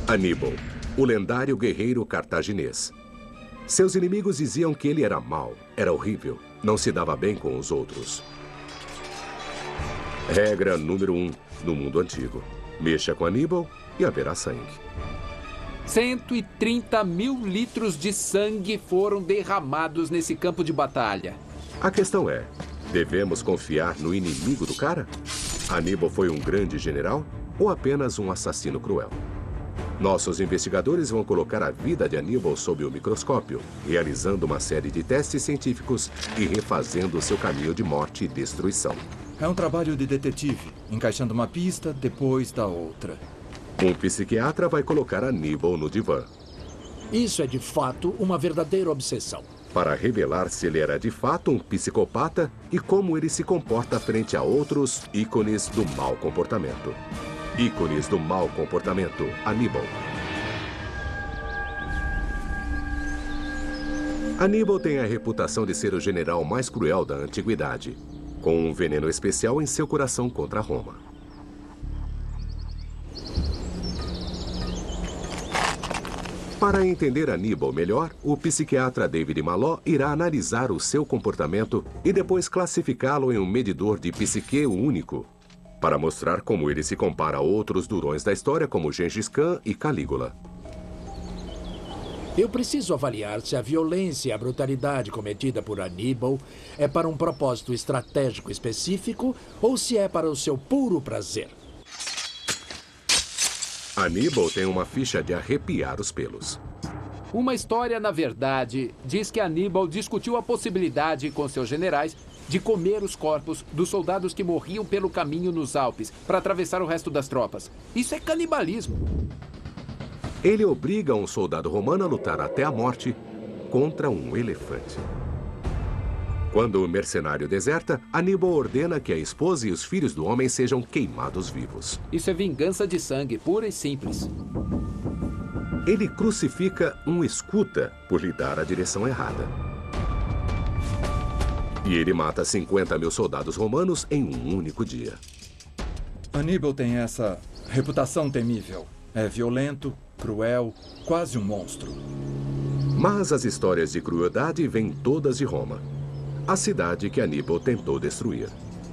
Aníbal, o lendário guerreiro cartaginês. Seus inimigos diziam que ele era mau, era horrível, não se dava bem com os outros. Regra número 1 no mundo antigo. Mexa com Aníbal e haverá sangue. 130 mil litros de sangue foram derramados nesse campo de batalha. A questão é, devemos confiar no inimigo do cara? Aníbal foi um grande general ou apenas um assassino cruel? Nossos investigadores vão colocar a vida de Aníbal sob o microscópio, realizando uma série de testes científicos e refazendo seu caminho de morte e destruição. É um trabalho de detetive, encaixando uma pista depois da outra. Um psiquiatra vai colocar Aníbal no divã. Isso é, de fato, uma verdadeira obsessão. Para revelar se ele era de fato um psicopata e como ele se comporta frente a outros ícones do mau comportamento. Ícones do mau comportamento, Aníbal. Aníbal tem a reputação de ser o general mais cruel da antiguidade, com um veneno especial em seu coração contra Roma. Para entender Aníbal melhor, o psiquiatra David Maló irá analisar o seu comportamento e depois classificá-lo em um medidor de psique único, para mostrar como ele se compara a outros durões da história como Gengis Khan e Calígula. Eu preciso avaliar se a violência e a brutalidade cometida por Aníbal é para um propósito estratégico específico ou se é para o seu puro prazer. Aníbal tem uma ficha de arrepiar os pelos. Uma história, na verdade, diz que Aníbal discutiu a possibilidade com seus generais de comer os corpos dos soldados que morriam pelo caminho nos Alpes para atravessar o resto das tropas. Isso é canibalismo. Ele obriga um soldado romano a lutar até a morte contra um elefante. Quando o mercenário deserta, Aníbal ordena que a esposa e os filhos do homem sejam queimados vivos. Isso é vingança de sangue, pura e simples. Ele crucifica um escuta por lhe dar a direção errada. E ele mata 50 mil soldados romanos em um único dia. Aníbal tem essa reputação temível. É violento, cruel, quase um monstro. Mas as histórias de crueldade vêm todas de Roma, a cidade que Aníbal tentou destruir.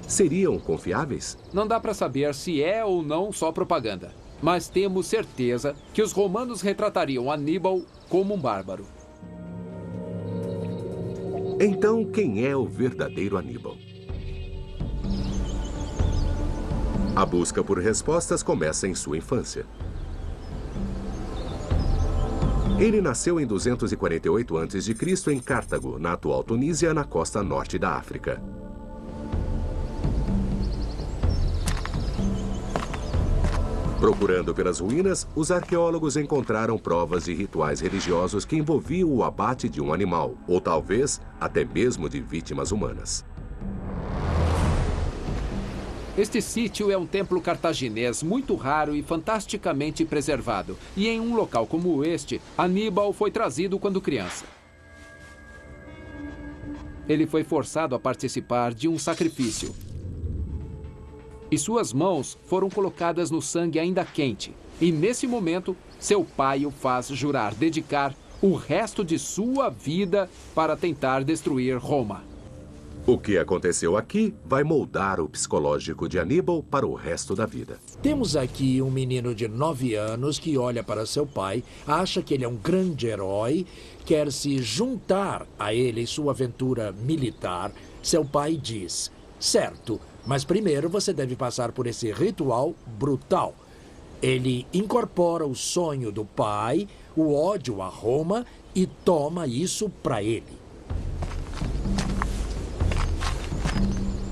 Seriam confiáveis? Não dá para saber se é ou não só propaganda. Mas temos certeza que os romanos retratariam Aníbal como um bárbaro. Então, quem é o verdadeiro Aníbal? A busca por respostas começa em sua infância. Ele nasceu em 248 a.C. em Cartago, na atual Tunísia, na costa norte da África. Procurando pelas ruínas, os arqueólogos encontraram provas de rituais religiosos que envolviam o abate de um animal, ou talvez até mesmo de vítimas humanas. Este sítio é um templo cartaginês muito raro e fantasticamente preservado. E em um local como este, Aníbal foi trazido quando criança. Ele foi forçado a participar de um sacrifício. E suas mãos foram colocadas no sangue ainda quente. E nesse momento, seu pai o faz jurar dedicar o resto de sua vida para tentar destruir Roma. O que aconteceu aqui vai moldar o psicológico de Aníbal para o resto da vida. Temos aqui um menino de 9 anos que olha para seu pai, acha que ele é um grande herói, quer se juntar a ele em sua aventura militar. Seu pai diz, certo, mas primeiro você deve passar por esse ritual brutal. Ele incorpora o sonho do pai, o ódio a Roma e toma isso para ele.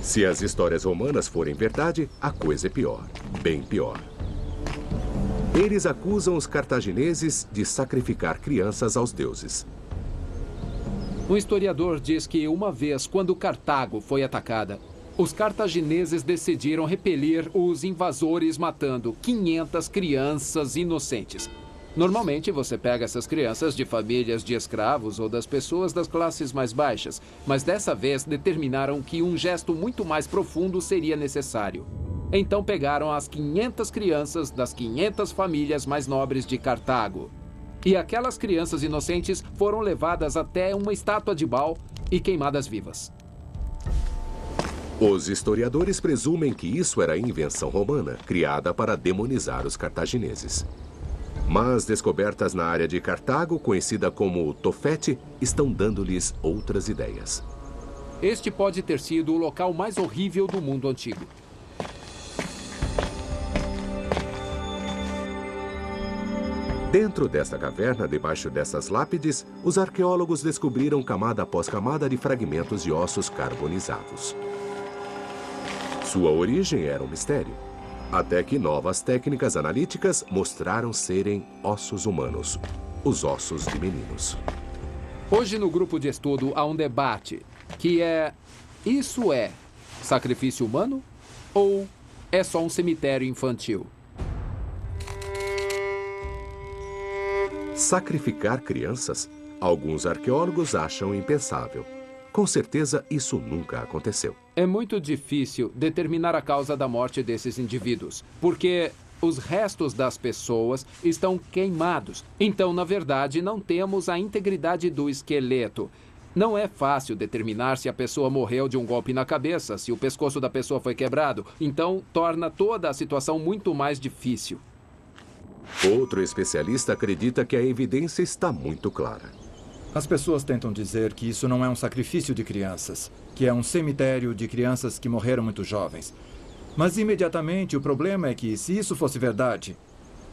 Se as histórias romanas forem verdade, a coisa é pior, bem pior. Eles acusam os cartagineses de sacrificar crianças aos deuses. Um historiador diz que uma vez, quando Cartago foi atacada, os cartagineses decidiram repelir os invasores matando 500 crianças inocentes. Normalmente, você pega essas crianças de famílias de escravos ou das pessoas das classes mais baixas, mas dessa vez determinaram que um gesto muito mais profundo seria necessário. Então pegaram as 500 crianças das 500 famílias mais nobres de Cartago. E aquelas crianças inocentes foram levadas até uma estátua de Baal e queimadas vivas. Os historiadores presumem que isso era invenção romana, criada para demonizar os cartagineses. Mas descobertas na área de Cartago, conhecida como Tofete, estão dando-lhes outras ideias. Este pode ter sido o local mais horrível do mundo antigo. Dentro desta caverna, debaixo dessas lápides, os arqueólogos descobriram camada após camada de fragmentos de ossos carbonizados. Sua origem era um mistério, até que novas técnicas analíticas mostraram serem ossos humanos, os ossos de meninos. Hoje no grupo de estudo há um debate, que é: isso é sacrifício humano ou é só um cemitério infantil? Sacrificar crianças? Alguns arqueólogos acham impensável. Com certeza, isso nunca aconteceu. É muito difícil determinar a causa da morte desses indivíduos, porque os restos das pessoas estão queimados. Então, na verdade, não temos a integridade do esqueleto. Não é fácil determinar se a pessoa morreu de um golpe na cabeça, se o pescoço da pessoa foi quebrado. Então, torna toda a situação muito mais difícil. Outro especialista acredita que a evidência está muito clara. As pessoas tentam dizer que isso não é um sacrifício de crianças, que é um cemitério de crianças que morreram muito jovens. Mas imediatamente o problema é que, se isso fosse verdade,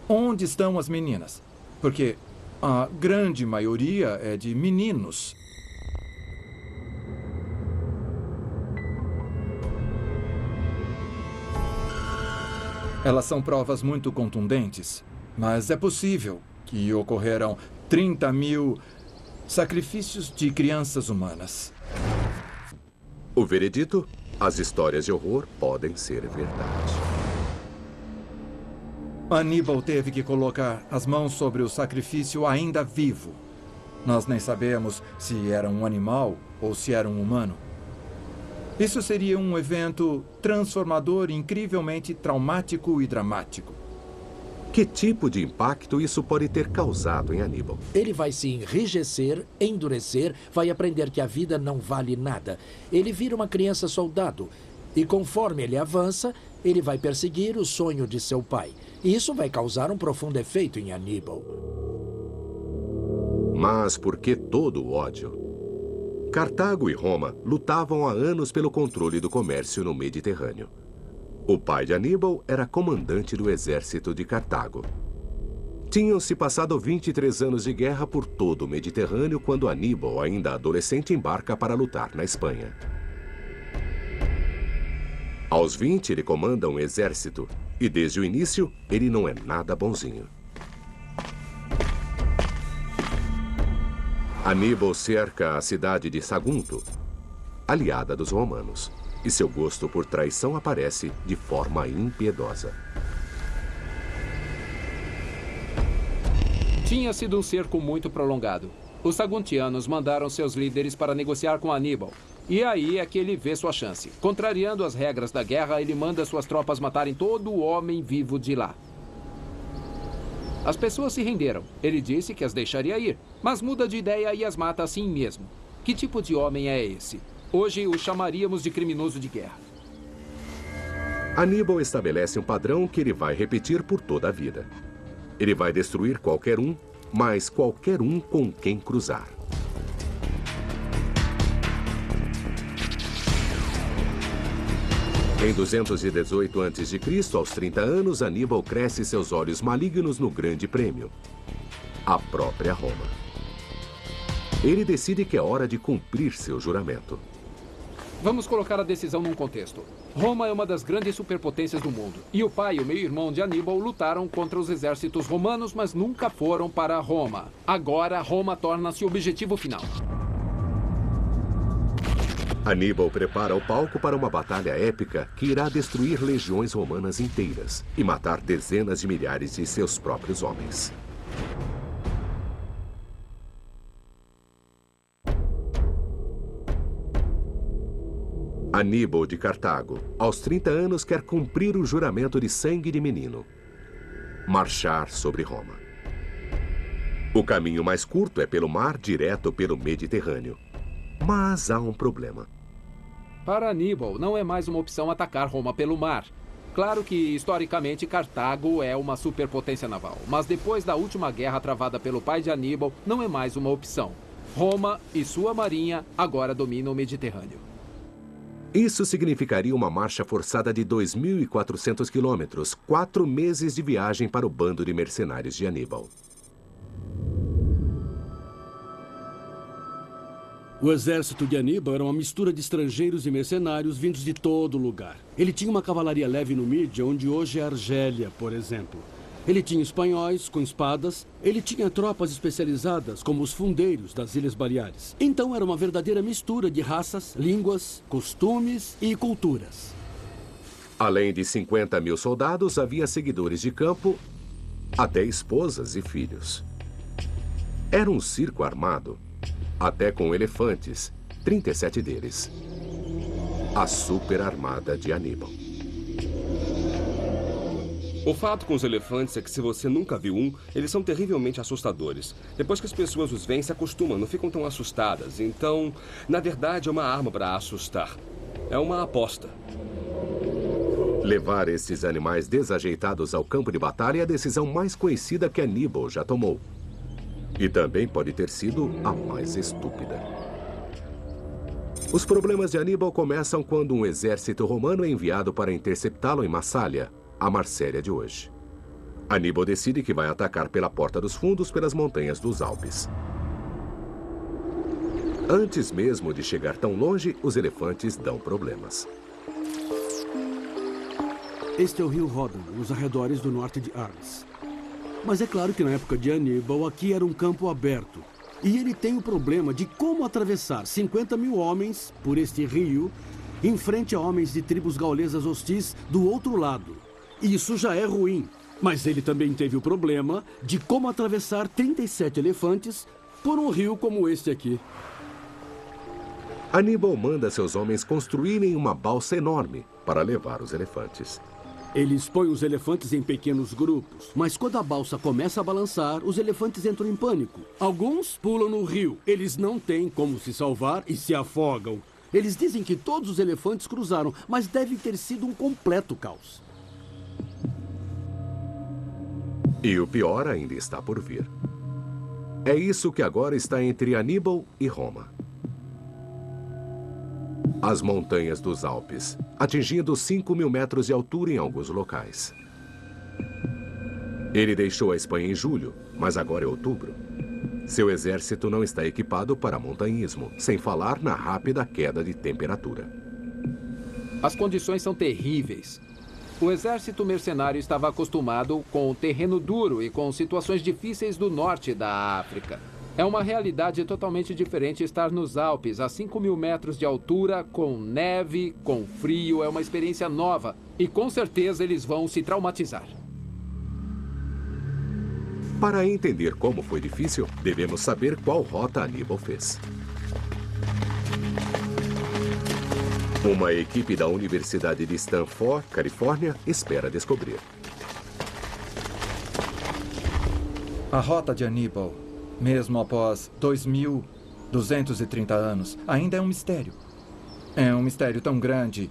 onde estão as meninas? Porque a grande maioria é de meninos. Elas são provas muito contundentes, mas é possível que ocorreram 30.000 sacrifícios de crianças humanas. O veredito? As histórias de horror podem ser verdade. Aníbal teve que colocar as mãos sobre o sacrifício ainda vivo. Nós nem sabemos se era um animal ou se era um humano. Isso seria um evento transformador, incrivelmente traumático e dramático. Que tipo de impacto isso pode ter causado em Aníbal? Ele vai se enrijecer, endurecer, vai aprender que a vida não vale nada. Ele vira uma criança soldado. E conforme ele avança, ele vai perseguir o sonho de seu pai. E isso vai causar um profundo efeito em Aníbal. Mas por que todo o ódio? Cartago e Roma lutavam há anos pelo controle do comércio no Mediterrâneo. O pai de Aníbal era comandante do exército de Cartago. Tinham-se passado 23 anos de guerra por todo o Mediterrâneo quando Aníbal, ainda adolescente, embarca para lutar na Espanha. Aos 20, ele comanda um exército e, desde o início, ele não é nada bonzinho. Aníbal cerca a cidade de Sagunto, aliada dos romanos. E seu gosto por traição aparece de forma impiedosa. Tinha sido um cerco muito prolongado. Os saguntianos mandaram seus líderes para negociar com Aníbal. E aí é que ele vê sua chance. Contrariando as regras da guerra, ele manda suas tropas matarem todo o homem vivo de lá. As pessoas se renderam. Ele disse que as deixaria ir, mas muda de ideia e as mata assim mesmo. Que tipo de homem é esse? Hoje o chamaríamos de criminoso de guerra. Aníbal estabelece um padrão que ele vai repetir por toda a vida. Ele vai destruir qualquer um, mas qualquer um com quem cruzar. Em 218 a.C., aos 30 anos, Aníbal cresce seus olhos malignos no Grande Prêmio, a própria Roma. Ele decide que é hora de cumprir seu juramento. Vamos colocar a decisão num contexto. Roma é uma das grandes superpotências do mundo. E o pai e o meio-irmão de Aníbal lutaram contra os exércitos romanos, mas nunca foram para Roma. Agora, Roma torna-se o objetivo final. Aníbal prepara o palco para uma batalha épica que irá destruir legiões romanas inteiras e matar dezenas de milhares de seus próprios homens. Aníbal de Cartago, aos 30 anos, quer cumprir o juramento de sangue de menino. Marchar sobre Roma. O caminho mais curto é pelo mar, direto pelo Mediterrâneo. Mas há um problema. Para Aníbal, não é mais uma opção atacar Roma pelo mar. Claro que, historicamente, Cartago é uma superpotência naval. Mas depois da última guerra travada pelo pai de Aníbal, não é mais uma opção. Roma e sua marinha agora dominam o Mediterrâneo. Isso significaria uma marcha forçada de 2.400 quilômetros, 4 meses de viagem para o bando de mercenários de Aníbal. O exército de Aníbal era uma mistura de estrangeiros e mercenários vindos de todo lugar. Ele tinha uma cavalaria leve no Mídia, onde hoje é Argélia, por exemplo. Ele tinha espanhóis com espadas. Ele tinha tropas especializadas, como os fundeiros das Ilhas Baleares. Então era uma verdadeira mistura de raças, línguas, costumes e culturas. Além de 50.000 soldados, havia seguidores de campo, até esposas e filhos. Era um circo armado, até com elefantes, 37 deles. A super armada de Aníbal. O fato com os elefantes é que se você nunca viu um, eles são terrivelmente assustadores. Depois que as pessoas os veem, se acostumam, não ficam tão assustadas. Então, na verdade, é uma arma para assustar. É uma aposta. Levar esses animais desajeitados ao campo de batalha é a decisão mais conhecida que Aníbal já tomou. E também pode ter sido a mais estúpida. Os problemas de Aníbal começam quando um exército romano é enviado para interceptá-lo em Massália, a Marsella de hoje. Aníbal decide que vai atacar pela Porta dos Fundos pelas montanhas dos Alpes. Antes mesmo de chegar tão longe, os elefantes dão problemas. Este é o rio Ródano, nos arredores do norte de Arles. Mas é claro que na época de Aníbal, aqui era um campo aberto. E ele tem o problema de como atravessar 50.000 homens por este rio em frente a homens de tribos gaulesas hostis do outro lado. Isso já é ruim. Mas ele também teve o problema de como atravessar 37 elefantes por um rio como este aqui. Aníbal manda seus homens construírem uma balsa enorme para levar os elefantes. Eles põem os elefantes em pequenos grupos, mas quando a balsa começa a balançar, os elefantes entram em pânico. Alguns pulam no rio. Eles não têm como se salvar e se afogam. Eles dizem que todos os elefantes cruzaram, mas deve ter sido um completo caos. E o pior ainda está por vir. É isso que agora está entre Aníbal e Roma. As montanhas dos Alpes, atingindo 5.000 metros de altura em alguns locais. Ele deixou a Espanha em julho, mas agora é outubro. Seu exército não está equipado para montanhismo, sem falar na rápida queda de temperatura. As condições são terríveis. O exército mercenário estava acostumado com o terreno duro e com situações difíceis do norte da África. É uma realidade totalmente diferente estar nos Alpes, a 5.000 metros de altura, com neve, com frio. É uma experiência nova e com certeza eles vão se traumatizar. Para entender como foi difícil, devemos saber qual rota Aníbal fez. Uma equipe da Universidade de Stanford, Califórnia, espera descobrir. A rota de Aníbal, mesmo após 2.230 anos, ainda é um mistério. É um mistério tão grande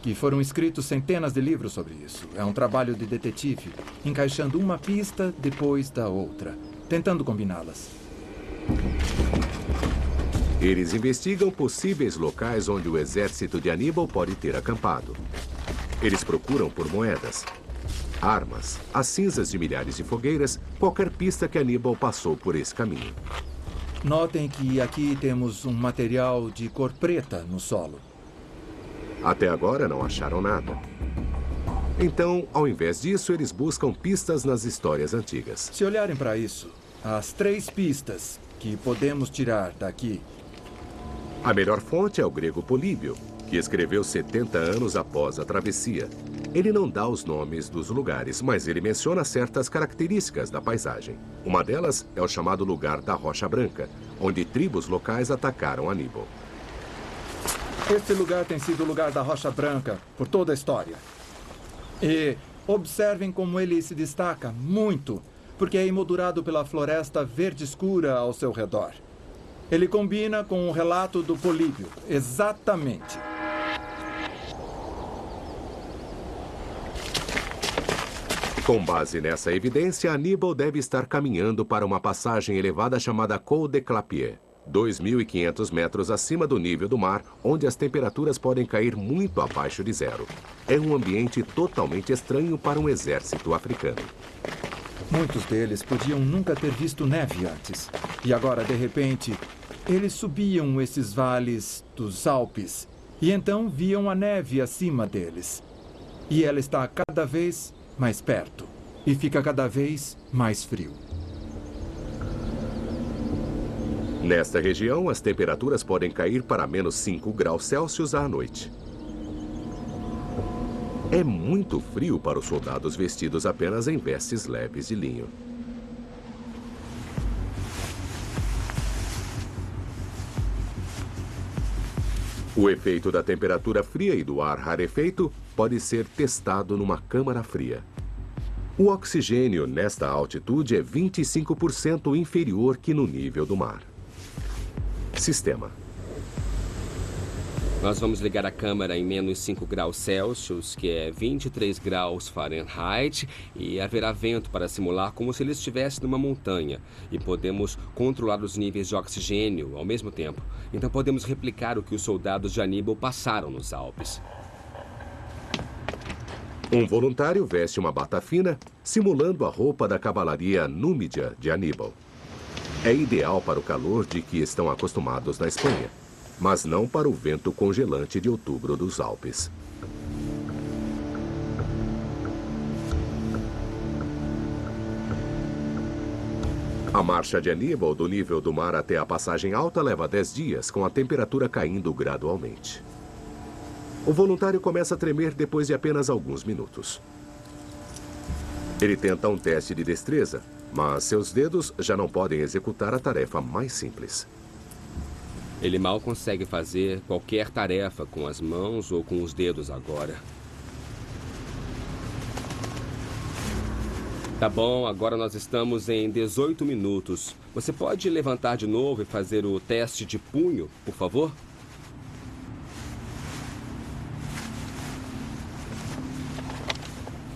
que foram escritos centenas de livros sobre isso. É um trabalho de detetive, encaixando uma pista depois da outra, tentando combiná-las. Eles investigam possíveis locais onde o exército de Aníbal pode ter acampado. Eles procuram por moedas, armas, as cinzas de milhares de fogueiras, qualquer pista que Aníbal passou por esse caminho. Notem que aqui temos um material de cor preta no solo. Até agora não acharam nada. Então, ao invés disso, eles buscam pistas nas histórias antigas. Se olharem para isso, as 3 pistas que podemos tirar daqui. A melhor fonte é o grego Políbio, que escreveu 70 anos após a travessia. Ele não dá os nomes dos lugares, mas ele menciona certas características da paisagem. Uma delas é o chamado lugar da Rocha Branca, onde tribos locais atacaram Aníbal. Este lugar tem sido o lugar da Rocha Branca por toda a história. E observem como ele se destaca muito, porque é emoldurado pela floresta verde escura ao seu redor. Ele combina com o relato do Políbio, exatamente. Com base nessa evidência, Aníbal deve estar caminhando para uma passagem elevada chamada Col de Clapier, 2.500 metros acima do nível do mar, onde as temperaturas podem cair muito abaixo de zero. É um ambiente totalmente estranho para um exército africano. Muitos deles podiam nunca ter visto neve antes. E agora, de repente, eles subiam esses vales dos Alpes e então viam a neve acima deles. E ela está cada vez mais perto e fica cada vez mais frio. Nesta região, as temperaturas podem cair para menos 5 graus Celsius à noite. É muito frio para os soldados vestidos apenas em vestes leves de linho. O efeito da temperatura fria e do ar rarefeito pode ser testado numa câmara fria. O oxigênio nesta altitude é 25% inferior que no nível do mar. Sistema. Nós vamos ligar a câmera em menos 5 graus Celsius, que é 23 graus Fahrenheit, e haverá vento para simular como se ele estivesse numa montanha. E podemos controlar os níveis de oxigênio ao mesmo tempo. Então podemos replicar o que os soldados de Aníbal passaram nos Alpes. Um voluntário veste uma bata fina, simulando a roupa da cavalaria númida de Aníbal. É ideal para o calor de que estão acostumados na Espanha, mas não para o vento congelante de outubro dos Alpes. A marcha de Aníbal do nível do mar até a passagem alta leva 10 dias, com a temperatura caindo gradualmente. O voluntário começa a tremer depois de apenas alguns minutos. Ele tenta um teste de destreza, mas seus dedos já não podem executar a tarefa mais simples. Ele mal consegue fazer qualquer tarefa com as mãos ou com os dedos agora. Tá bom, agora nós estamos em 18 minutos. Você pode levantar de novo e fazer o teste de punho, por favor?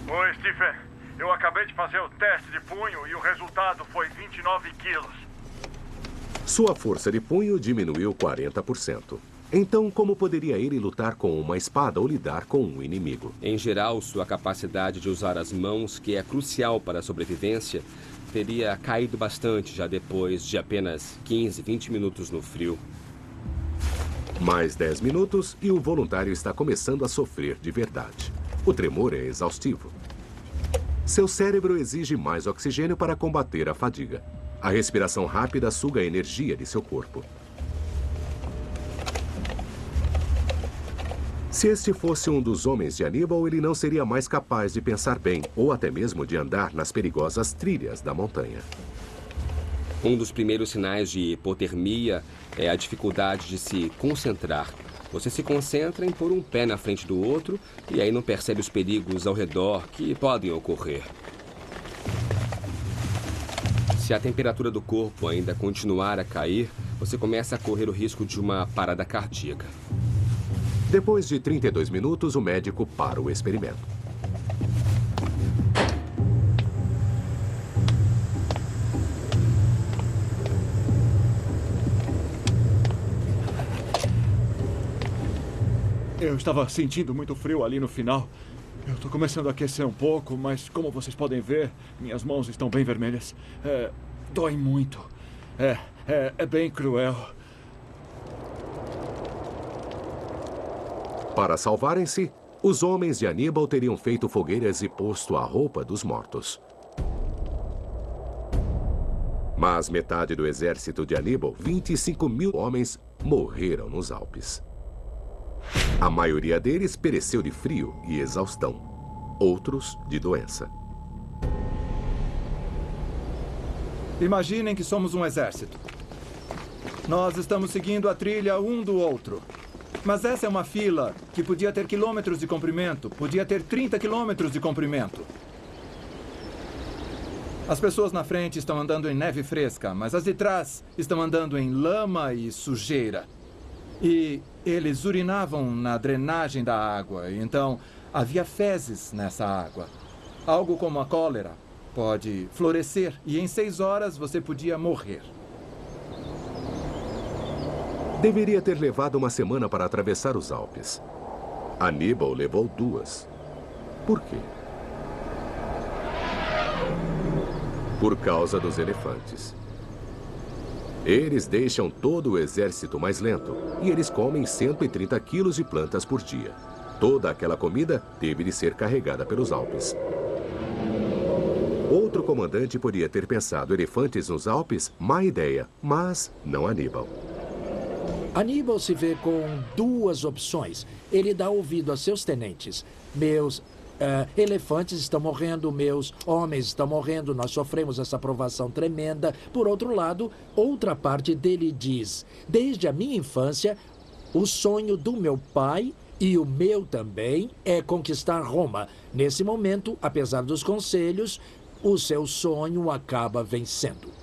Oi, Stephen. Eu acabei de fazer o teste de punho e o resultado foi 29 quilos. Sua força de punho diminuiu 40%. Então, como poderia ele lutar com uma espada ou lidar com um inimigo? Em geral, sua capacidade de usar as mãos, que é crucial para a sobrevivência, teria caído bastante já depois de apenas 15, 20 minutos no frio. Mais 10 minutos e o voluntário está começando a sofrer de verdade. O tremor é exaustivo. Seu cérebro exige mais oxigênio para combater a fadiga. A respiração rápida suga a energia de seu corpo. Se este fosse um dos homens de Aníbal, ele não seria mais capaz de pensar bem, ou até mesmo de andar nas perigosas trilhas da montanha. Um dos primeiros sinais de hipotermia é a dificuldade de se concentrar. Você se concentra em pôr um pé na frente do outro e aí não percebe os perigos ao redor que podem ocorrer. Se a temperatura do corpo ainda continuar a cair, você começa a correr o risco de uma parada cardíaca. Depois de 32 minutos, o médico para o experimento. Eu estava sentindo muito frio ali no final. Eu estou começando a aquecer um pouco, mas como vocês podem ver, minhas mãos estão bem vermelhas. Dói muito. É bem cruel. Para salvarem-se, os homens de Aníbal teriam feito fogueiras e posto a roupa dos mortos. Mas metade do exército de Aníbal, 25.000 homens, morreram nos Alpes. A maioria deles pereceu de frio e exaustão. Outros de doença. Imaginem que somos um exército. Nós estamos seguindo a trilha um do outro. Mas essa é uma fila que podia ter quilômetros de comprimento, podia ter 30 quilômetros de comprimento. As pessoas na frente estão andando em neve fresca, mas as de trás estão andando em lama e sujeira. E eles urinavam na drenagem da água, então havia fezes nessa água. Algo como a cólera pode florescer e em 6 horas você podia morrer. Deveria ter levado uma semana para atravessar os Alpes. Aníbal levou 2. Por quê? Por causa dos elefantes. Eles deixam todo o exército mais lento e eles comem 130 quilos de plantas por dia. Toda aquela comida teve de ser carregada pelos Alpes. Outro comandante poderia ter pensado elefantes nos Alpes, má ideia, mas não Aníbal. Aníbal se vê com 2 opções. Ele dá ouvido a seus tenentes. Meus elefantes estão morrendo, meus homens estão morrendo, nós sofremos essa provação tremenda. Por outro lado, outra parte dele diz: desde a minha infância, o sonho do meu pai e o meu também é conquistar Roma. Nesse momento, apesar dos conselhos, o seu sonho acaba vencendo.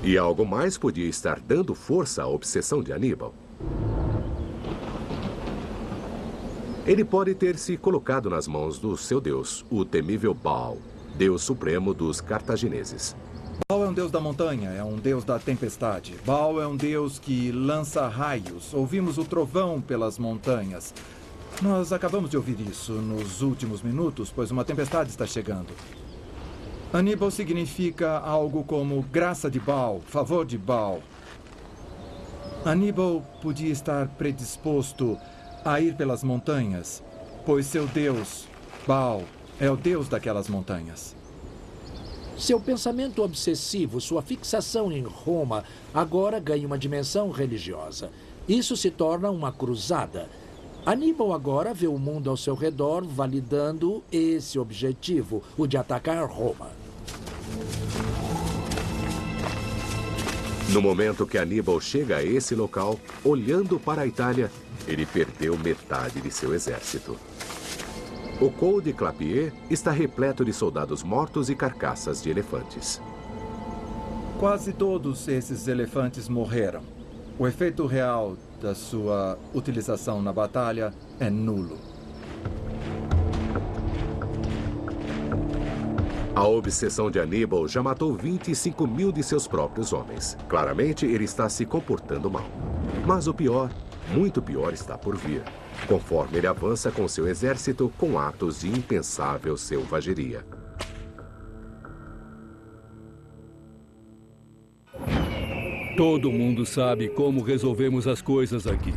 E algo mais podia estar dando força à obsessão de Aníbal. Ele pode ter se colocado nas mãos do seu deus, o temível Baal, deus supremo dos cartagineses. Baal é um deus da montanha, é um deus da tempestade. Baal é um deus que lança raios. Ouvimos o trovão pelas montanhas. Nós acabamos de ouvir isso nos últimos minutos, pois uma tempestade está chegando. Aníbal significa algo como graça de Baal, favor de Baal. Aníbal podia estar predisposto a ir pelas montanhas, pois seu deus, Baal, é o deus daquelas montanhas. Seu pensamento obsessivo, sua fixação em Roma, agora ganha uma dimensão religiosa. Isso se torna uma cruzada. Aníbal agora vê o mundo ao seu redor validando esse objetivo, o de atacar Roma. No momento que Aníbal chega a esse local, olhando para a Itália, ele perdeu metade de seu exército. O Col de Clapier está repleto de soldados mortos e carcaças de elefantes. Quase todos esses elefantes morreram. O efeito real da sua utilização na batalha é nulo. A obsessão de Aníbal já matou 25 mil de seus próprios homens. Claramente, ele está se comportando mal. Mas o pior, muito pior, está por vir, conforme ele avança com seu exército com atos de impensável selvageria. Todo mundo sabe como resolvemos as coisas aqui.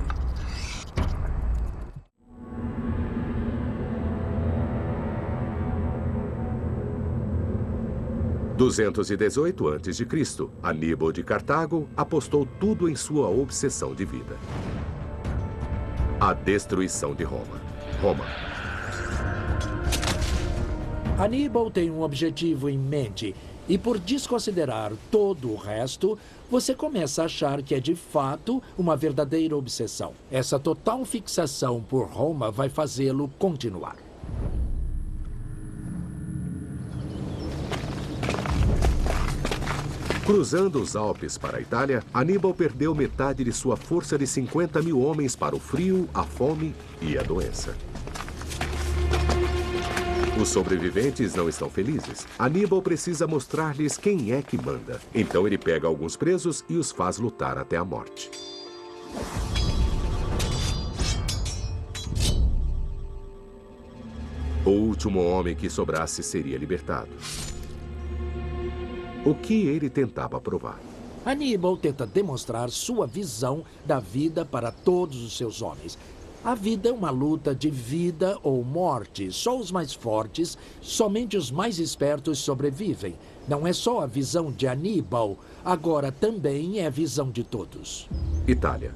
Em 218 a.C., Aníbal de Cartago apostou tudo em sua obsessão de vida: a destruição de Roma. Aníbal tem um objetivo em mente e, por desconsiderar todo o resto, você começa a achar que é de fato uma verdadeira obsessão. Essa total fixação por Roma vai fazê-lo continuar. Cruzando os Alpes para a Itália, Aníbal perdeu metade de sua força de 50 mil homens para o frio, a fome e a doença. Os sobreviventes não estão felizes. Aníbal precisa mostrar-lhes quem é que manda. Então ele pega alguns presos e os faz lutar até a morte. O último homem que sobrasse seria libertado. O que ele tentava provar? Aníbal tenta demonstrar sua visão da vida para todos os seus homens. A vida é uma luta de vida ou morte. Só os mais fortes, somente os mais espertos sobrevivem. Não é só a visão de Aníbal, agora também é a visão de todos. Itália.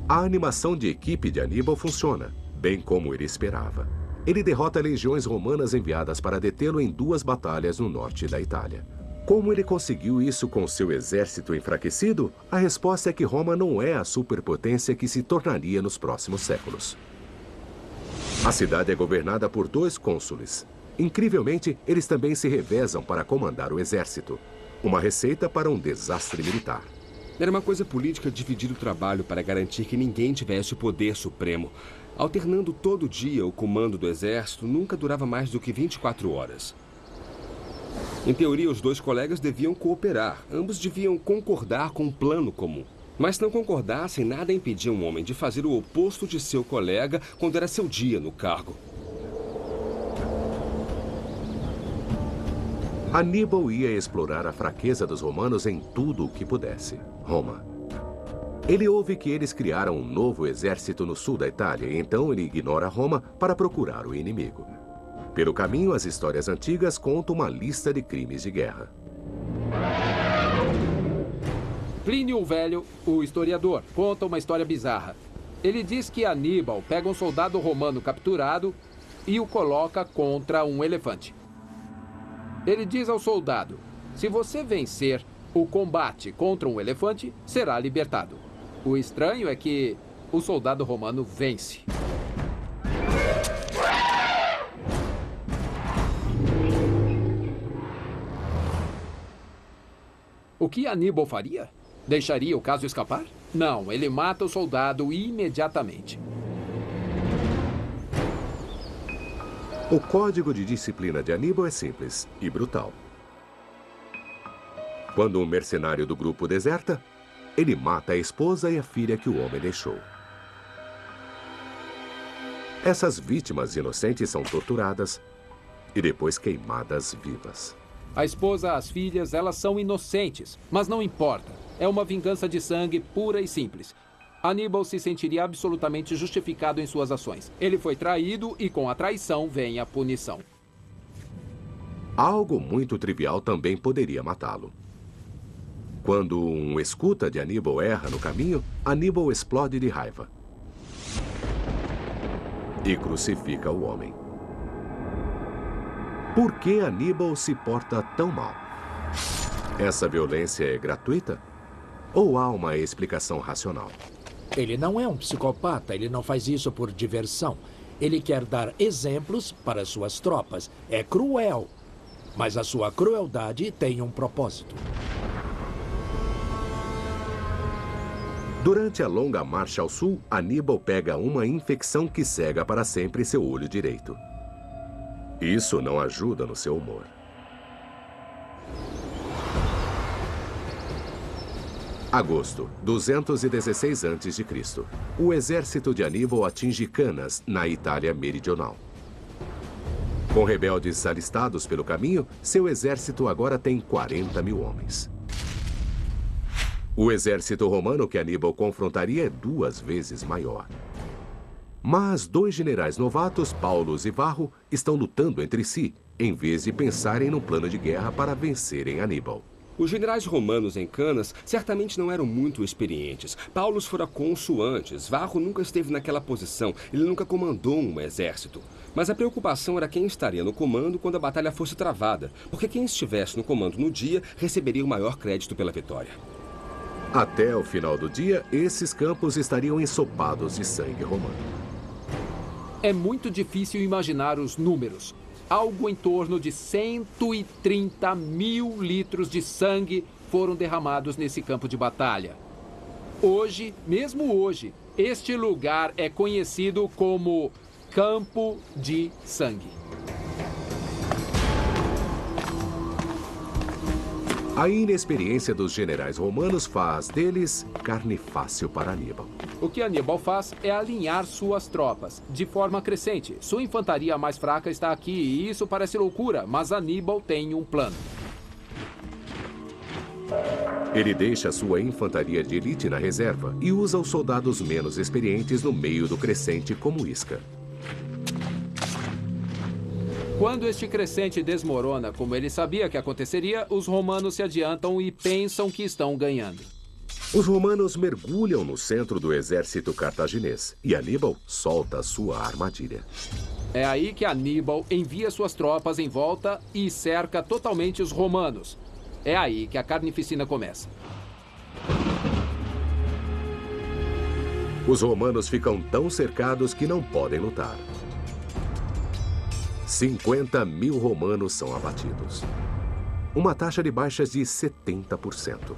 A animação de equipe de Aníbal funciona, bem como ele esperava. Ele derrota legiões romanas enviadas para detê-lo em 2 batalhas no norte da Itália. Como ele conseguiu isso com seu exército enfraquecido? A resposta é que Roma não é a superpotência que se tornaria nos próximos séculos. A cidade é governada por 2 cônsules. Incrivelmente, eles também se revezam para comandar o exército. Uma receita para um desastre militar. Era uma coisa política dividir o trabalho para garantir que ninguém tivesse o poder supremo. Alternando todo dia o comando do exército, nunca durava mais do que 24 horas. Em teoria, os 2 colegas deviam cooperar. Ambos deviam concordar com um plano comum. Mas se não concordassem, nada impedia um homem de fazer o oposto de seu colega quando era seu dia no cargo. Aníbal ia explorar a fraqueza dos romanos em tudo o que pudesse. Roma. Ele ouve que eles criaram um novo exército no sul da Itália, e então ele ignora Roma para procurar o inimigo. Pelo caminho, as histórias antigas contam uma lista de crimes de guerra. Plínio o Velho, o historiador, conta uma história bizarra. Ele diz que Aníbal pega um soldado romano capturado e o coloca contra um elefante. Ele diz ao soldado: se você vencer o combate contra um elefante, será libertado. O estranho é que o soldado romano vence. O que Aníbal faria? Deixaria o caso escapar? Não, ele mata o soldado imediatamente. O código de disciplina de Aníbal é simples e brutal. Quando um mercenário do grupo deserta, ele mata a esposa e a filha que o homem deixou. Essas vítimas inocentes são torturadas e depois queimadas vivas. A esposa, as filhas, elas são inocentes, mas não importa. É uma vingança de sangue pura e simples. Aníbal se sentiria absolutamente justificado em suas ações. Ele foi traído e com a traição vem a punição. Algo muito trivial também poderia matá-lo. Quando um escuta de Aníbal erra no caminho, Aníbal explode de raiva e crucifica o homem. Por que Aníbal se porta tão mal? Essa violência é gratuita? Ou há uma explicação racional? Ele não é um psicopata, ele não faz isso por diversão. Ele quer dar exemplos para suas tropas. É cruel, mas a sua crueldade tem um propósito. Durante a longa marcha ao sul, Aníbal pega uma infecção que cega para sempre seu olho direito. Isso não ajuda no seu humor. Agosto, 216 a.C. O exército de Aníbal atinge Canas, na Itália meridional. Com rebeldes alistados pelo caminho, seu exército agora tem 40.000 homens. O exército romano que Aníbal confrontaria é 2 vezes maior. Mas 2 generais novatos, Paulo e Varro, estão lutando entre si, em vez de pensarem num plano de guerra para vencerem Aníbal. Os generais romanos em Canas certamente não eram muito experientes. Paulo fora cônsul antes. Varro nunca esteve naquela posição. Ele nunca comandou um exército. Mas a preocupação era quem estaria no comando quando a batalha fosse travada. Porque quem estivesse no comando no dia receberia o maior crédito pela vitória. Até o final do dia, esses campos estariam ensopados de sangue romano. É muito difícil imaginar os números. Algo em torno de 130.000 litros de sangue foram derramados nesse campo de batalha. Hoje, mesmo hoje, este lugar é conhecido como Campo de Sangue. A inexperiência dos generais romanos faz deles carne fácil para Aníbal. O que Aníbal faz é alinhar suas tropas de forma crescente. Sua infantaria mais fraca está aqui e isso parece loucura, mas Aníbal tem um plano. Ele deixa sua infantaria de elite na reserva e usa os soldados menos experientes no meio do crescente como isca. Quando este crescente desmorona, como ele sabia que aconteceria, os romanos se adiantam e pensam que estão ganhando. Os romanos mergulham no centro do exército cartaginês e Aníbal solta sua armadilha. É aí que Aníbal envia suas tropas em volta e cerca totalmente os romanos. É aí que a carnificina começa. Os romanos ficam tão cercados que não podem lutar. 50.000 romanos são abatidos. Uma taxa de baixas de 70%.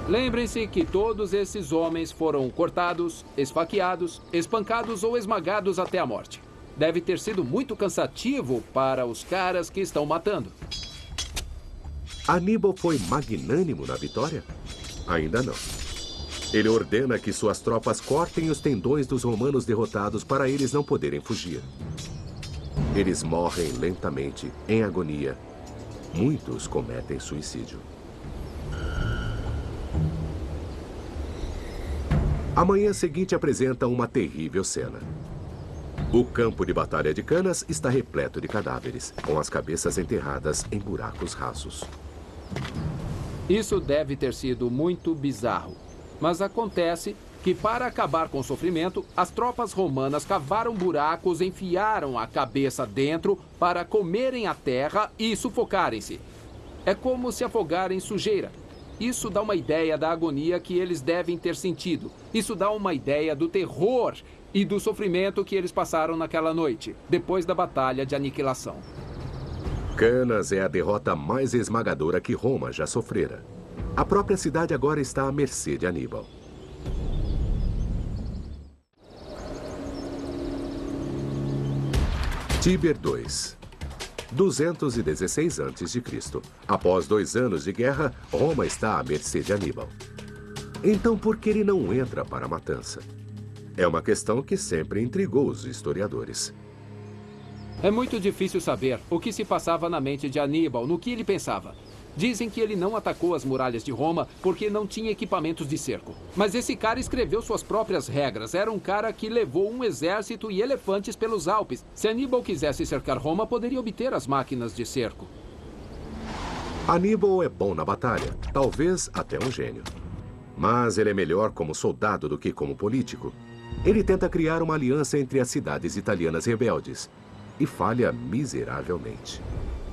Lembrem-se que todos esses homens foram cortados, esfaqueados, espancados ou esmagados até a morte. Deve ter sido muito cansativo para os caras que estão matando. Aníbal foi magnânimo na vitória? Ainda não. Ele ordena que suas tropas cortem os tendões dos romanos derrotados para eles não poderem fugir. Eles morrem lentamente, em agonia. Muitos cometem suicídio. A manhã seguinte apresenta uma terrível cena. O campo de batalha de Canas está repleto de cadáveres, com as cabeças enterradas em buracos rasos. Isso deve ter sido muito bizarro. Mas acontece que, para acabar com o sofrimento, as tropas romanas cavaram buracos, enfiaram a cabeça dentro para comerem a terra e sufocarem-se. É como se afogarem em sujeira. Isso dá uma ideia da agonia que eles devem ter sentido. Isso dá uma ideia do terror e do sofrimento que eles passaram naquela noite, depois da batalha de aniquilação. Canas é a derrota mais esmagadora que Roma já sofrera. A própria cidade agora está à mercê de Aníbal. Tíber II, 216 a.C. Após 2 anos de guerra, Roma está à mercê de Aníbal. Então, por que ele não entra para a matança? É uma questão que sempre intrigou os historiadores. É muito difícil saber o que se passava na mente de Aníbal, no que ele pensava. Dizem que ele não atacou as muralhas de Roma porque não tinha equipamentos de cerco. Mas esse cara escreveu suas próprias regras. Era um cara que levou um exército e elefantes pelos Alpes. Se Aníbal quisesse cercar Roma, poderia obter as máquinas de cerco. Aníbal é bom na batalha, talvez até um gênio. Mas ele é melhor como soldado do que como político. Ele tenta criar uma aliança entre as cidades italianas rebeldes e falha miseravelmente.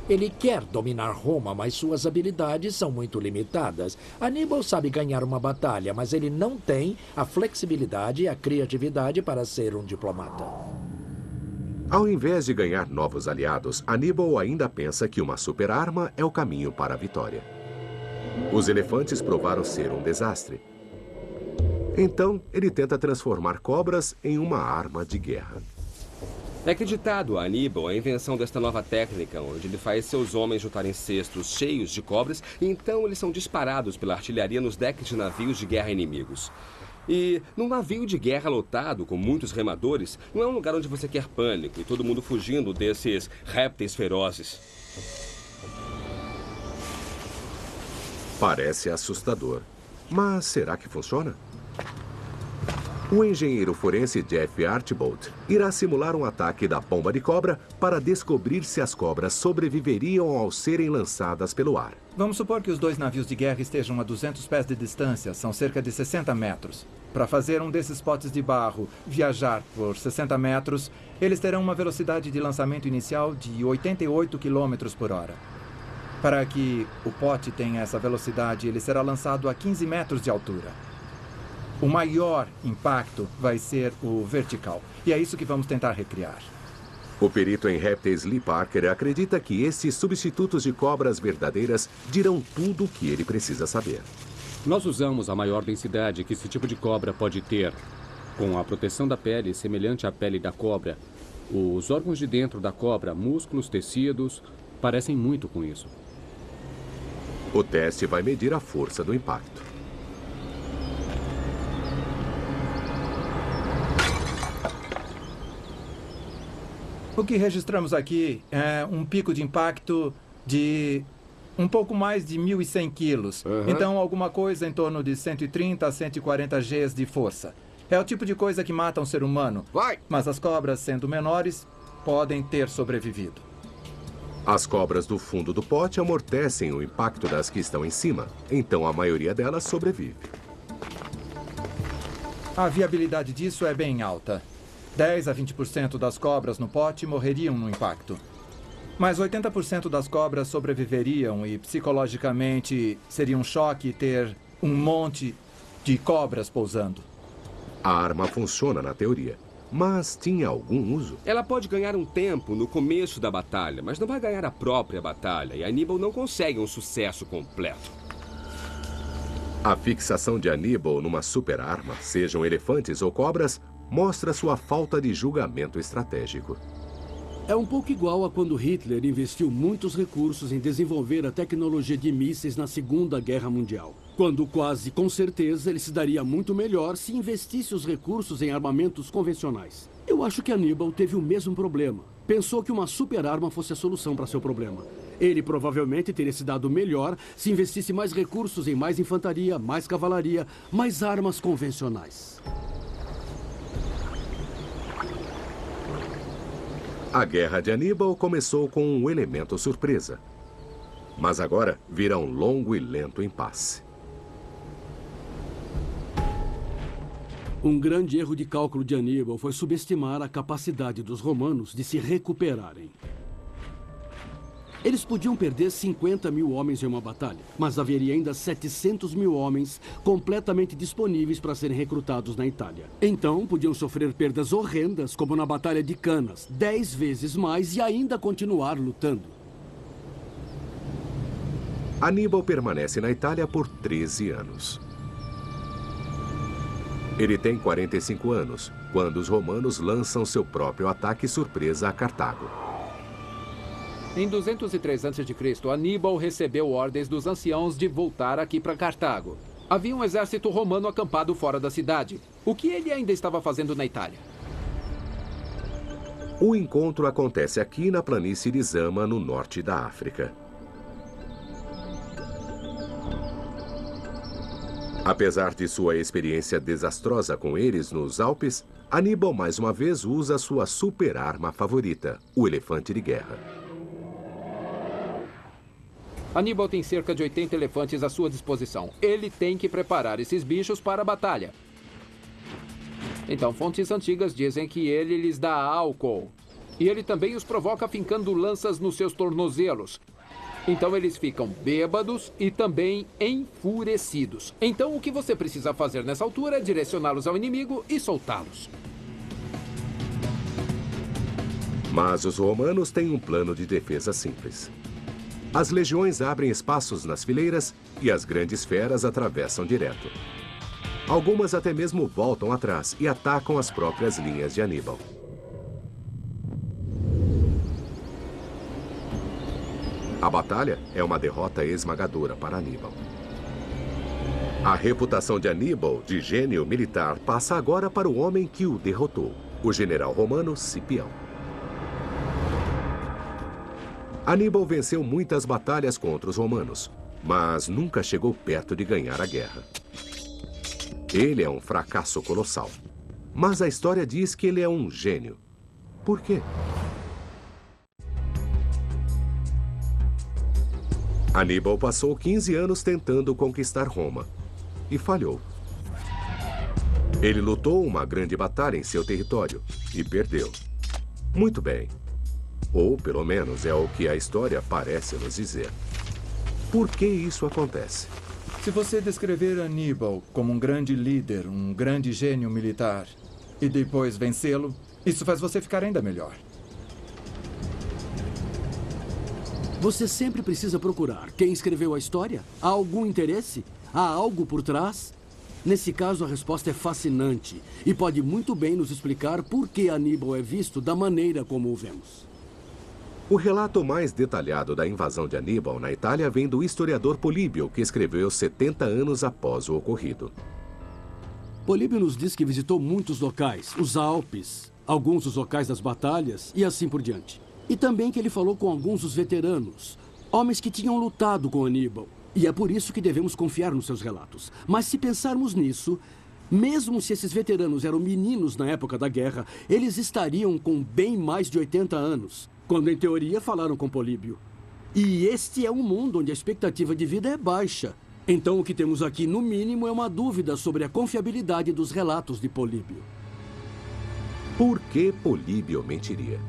Ele quer dominar Roma, mas suas habilidades são muito limitadas. Aníbal sabe ganhar uma batalha, mas ele não tem a flexibilidade e a criatividade para ser um diplomata. Ao invés de ganhar novos aliados, Aníbal ainda pensa que uma super-arma é o caminho para a vitória. Os elefantes provaram ser um desastre. Então, ele tenta transformar cobras em uma arma de guerra. É acreditado a Aníbal a invenção desta nova técnica, onde ele faz seus homens juntarem cestos cheios de cobras e então eles são disparados pela artilharia nos decks de navios de guerra inimigos. E num navio de guerra lotado com muitos remadores, não é um lugar onde você quer pânico e todo mundo fugindo desses répteis ferozes. Parece assustador, mas será que funciona? O engenheiro forense Jeff Archibald irá simular um ataque da pomba de cobra para descobrir se as cobras sobreviveriam ao serem lançadas pelo ar. Vamos supor que os 2 navios de guerra estejam a 200 pés de distância, são cerca de 60 metros. Para fazer um desses potes de barro viajar por 60 metros, eles terão uma velocidade de lançamento inicial de 88 km por hora. Para que o pote tenha essa velocidade, ele será lançado a 15 metros de altura. O maior impacto vai ser o vertical. E é isso que vamos tentar recriar. O perito em répteis Lee Parker acredita que esses substitutos de cobras verdadeiras dirão tudo o que ele precisa saber. Nós usamos a maior densidade que esse tipo de cobra pode ter. Com a proteção da pele semelhante à pele da cobra, os órgãos de dentro da cobra, músculos, tecidos, parecem muito com isso. O teste vai medir a força do impacto. O que registramos aqui é um pico de impacto de um pouco mais de 1.100 quilos. Então, alguma coisa em torno de 130 a 140 Gs de força. É o tipo de coisa que mata um ser humano. Mas as cobras, sendo menores, podem ter sobrevivido. As cobras do fundo do pote amortecem o impacto das que estão em cima. Então, a maioria delas sobrevive. A viabilidade disso é bem alta. 10 a 20% das cobras no pote morreriam no impacto. Mas 80% das cobras sobreviveriam e psicologicamente seria um choque ter um monte de cobras pousando. A arma funciona na teoria, mas tinha algum uso? Ela pode ganhar um tempo no começo da batalha, mas não vai ganhar a própria batalha, e Aníbal não consegue um sucesso completo. A fixação de Aníbal numa super-arma, sejam elefantes ou cobras, mostra sua falta de julgamento estratégico. É um pouco igual a quando Hitler investiu muitos recursos em desenvolver a tecnologia de mísseis na Segunda Guerra Mundial. Quando quase com certeza ele se daria muito melhor se investisse os recursos em armamentos convencionais. Eu acho que Aníbal teve o mesmo problema. Pensou que uma super-arma fosse a solução para seu problema. Ele provavelmente teria se dado melhor se investisse mais recursos em mais infantaria, mais cavalaria, mais armas convencionais. A guerra de Aníbal começou com um elemento surpresa. Mas agora virá um longo e lento impasse. Um grande erro de cálculo de Aníbal foi subestimar a capacidade dos romanos de se recuperarem. Eles podiam perder 50 mil homens em uma batalha, mas haveria ainda 700 mil homens completamente disponíveis para serem recrutados na Itália. Então, podiam sofrer perdas horrendas, como na Batalha de Canas, 10 vezes mais e ainda continuar lutando. Aníbal permanece na Itália por 13 anos. Ele tem 45 anos, quando os romanos lançam seu próprio ataque surpresa a Cartago. Em 203 a.C., Aníbal recebeu ordens dos anciãos de voltar aqui para Cartago. Havia um exército romano acampado fora da cidade. O que ele ainda estava fazendo na Itália? O encontro acontece aqui na planície de Zama, no norte da África. Apesar de sua experiência desastrosa com eles nos Alpes, Aníbal mais uma vez usa sua super-arma favorita, o elefante de guerra. Aníbal tem cerca de 80 elefantes à sua disposição. Ele tem que preparar esses bichos para a batalha. Então, fontes antigas dizem que ele lhes dá álcool. E ele também os provoca fincando lanças nos seus tornozelos. Então, eles ficam bêbados e também enfurecidos. Então, o que você precisa fazer nessa altura é direcioná-los ao inimigo e soltá-los. Mas os romanos têm um plano de defesa simples. As legiões abrem espaços nas fileiras e as grandes feras atravessam direto. Algumas até mesmo voltam atrás e atacam as próprias linhas de Aníbal. A batalha é uma derrota esmagadora para Aníbal. A reputação de Aníbal de gênio militar passa agora para o homem que o derrotou, o general romano Cipião. Aníbal venceu muitas batalhas contra os romanos, mas nunca chegou perto de ganhar a guerra. Ele é um fracasso colossal, mas a história diz que ele é um gênio. Por quê? Aníbal passou 15 anos tentando conquistar Roma e falhou. Ele lutou uma grande batalha em seu território e perdeu. Muito bem. Ou, pelo menos, é o que a história parece nos dizer. Por que isso acontece? Se você descrever Aníbal como um grande líder, um grande gênio militar, e depois vencê-lo, isso faz você ficar ainda melhor. Você sempre precisa procurar quem escreveu a história. Há algum interesse? Há algo por trás? Nesse caso, a resposta é fascinante e pode muito bem nos explicar por que Aníbal é visto da maneira como o vemos. O relato mais detalhado da invasão de Aníbal na Itália vem do historiador Políbio, que escreveu 70 anos após o ocorrido. Políbio nos diz que visitou muitos locais, os Alpes, alguns dos locais das batalhas e assim por diante. E também que ele falou com alguns dos veteranos, homens que tinham lutado com Aníbal. E é por isso que devemos confiar nos seus relatos. Mas se pensarmos nisso, mesmo se esses veteranos eram meninos na época da guerra, eles estariam com bem mais de 80 anos. Quando, em teoria, falaram com Políbio. E este é um mundo onde a expectativa de vida é baixa. Então, o que temos aqui, no mínimo, é uma dúvida sobre a confiabilidade dos relatos de Políbio. Por que Políbio mentiria?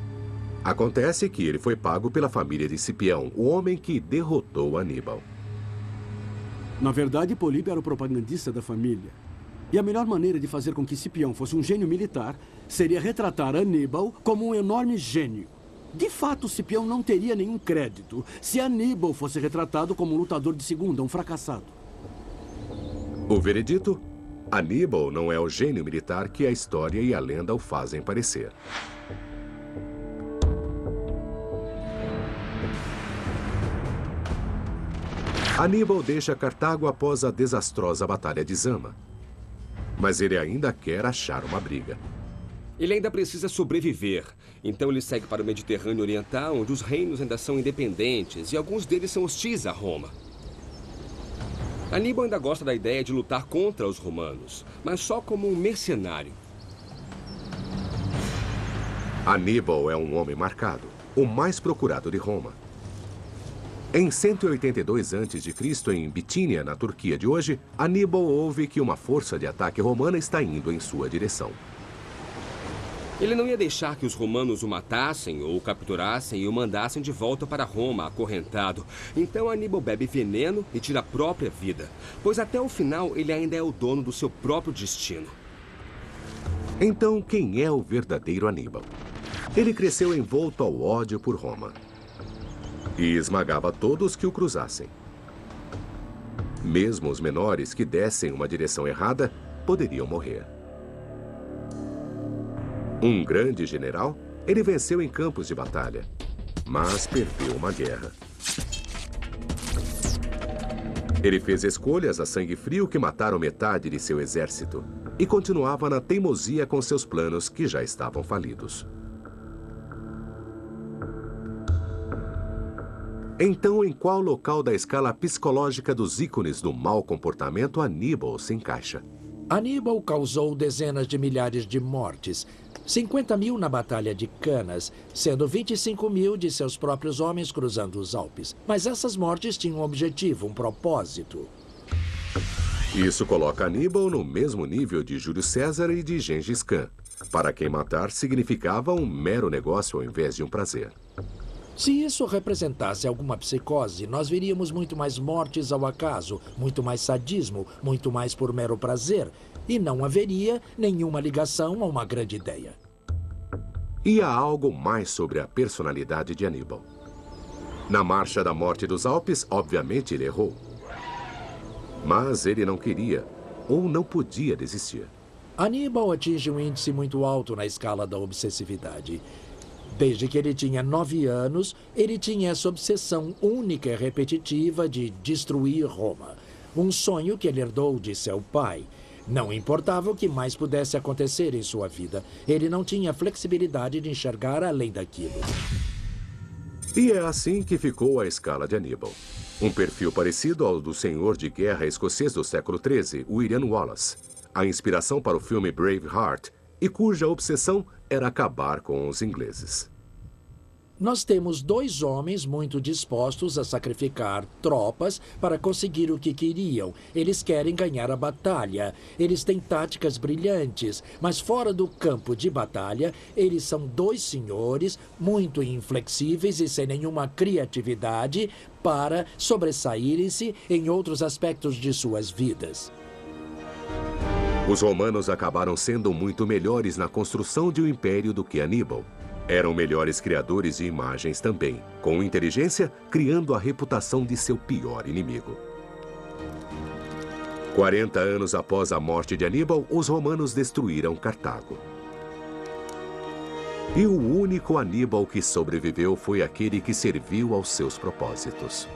Acontece que ele foi pago pela família de Cipião, o homem que derrotou Aníbal. Na verdade, Políbio era o propagandista da família. E a melhor maneira de fazer com que Cipião fosse um gênio militar seria retratar Aníbal como um enorme gênio. De fato, Cipião não teria nenhum crédito se Aníbal fosse retratado como um lutador de segunda, um fracassado. O veredito? Aníbal não é o gênio militar que a história e a lenda o fazem parecer. Aníbal deixa Cartago após a desastrosa Batalha de Zama. Mas ele ainda quer achar uma briga. Ele ainda precisa sobreviver. Então ele segue para o Mediterrâneo Oriental, onde os reinos ainda são independentes e alguns deles são hostis a Roma. Aníbal ainda gosta da ideia de lutar contra os romanos, mas só como um mercenário. Aníbal é um homem marcado, o mais procurado de Roma. Em 182 a.C., em Bitínia, na Turquia de hoje, Aníbal ouve que uma força de ataque romana está indo em sua direção. Ele não ia deixar que os romanos o matassem ou o capturassem e o mandassem de volta para Roma, acorrentado. Então Aníbal bebe veneno e tira a própria vida, pois até o final ele ainda é o dono do seu próprio destino. Então, quem é o verdadeiro Aníbal? Ele cresceu envolto ao ódio por Roma e esmagava todos que o cruzassem. Mesmo os menores que dessem uma direção errada poderiam morrer. Um grande general, ele venceu em campos de batalha, mas perdeu uma guerra. Ele fez escolhas a sangue frio que mataram metade de seu exército e continuava na teimosia com seus planos que já estavam falidos. Então, em qual local da escala psicológica dos ícones do mau comportamento Aníbal se encaixa? Aníbal causou dezenas de milhares de mortes. 50 mil na Batalha de Canas, sendo 25 mil de seus próprios homens cruzando os Alpes. Mas essas mortes tinham um objetivo, um propósito. Isso coloca Aníbal no mesmo nível de Júlio César e de Gengis Khan, para quem matar significava um mero negócio ao invés de um prazer. Se isso representasse alguma psicose, nós veríamos muito mais mortes ao acaso, muito mais sadismo, muito mais por mero prazer, e não haveria nenhuma ligação a uma grande ideia. E há algo mais sobre a personalidade de Aníbal. Na Marcha da Morte dos Alpes, obviamente ele errou. Mas ele não queria, ou não podia desistir. Aníbal atinge um índice muito alto na escala da obsessividade. Desde que ele tinha 9 anos, ele tinha essa obsessão única e repetitiva de destruir Roma. Um sonho que ele herdou de seu pai. Não importava o que mais pudesse acontecer em sua vida. Ele não tinha flexibilidade de enxergar além daquilo. E é assim que ficou a escala de Aníbal. Um perfil parecido ao do senhor de guerra escocês do século XIII, William Wallace. A inspiração para o filme Braveheart, e cuja obsessão era acabar com os ingleses. Nós temos 2 homens muito dispostos a sacrificar tropas para conseguir o que queriam. Eles querem ganhar a batalha. Eles têm táticas brilhantes, mas fora do campo de batalha, eles são 2 senhores muito inflexíveis e sem nenhuma criatividade para sobressaírem-se em outros aspectos de suas vidas. Os romanos acabaram sendo muito melhores na construção de um império do que Aníbal. Eram melhores criadores de imagens também, com inteligência, criando a reputação de seu pior inimigo. 40 anos após a morte de Aníbal, os romanos destruíram Cartago. E o único Aníbal que sobreviveu foi aquele que serviu aos seus propósitos.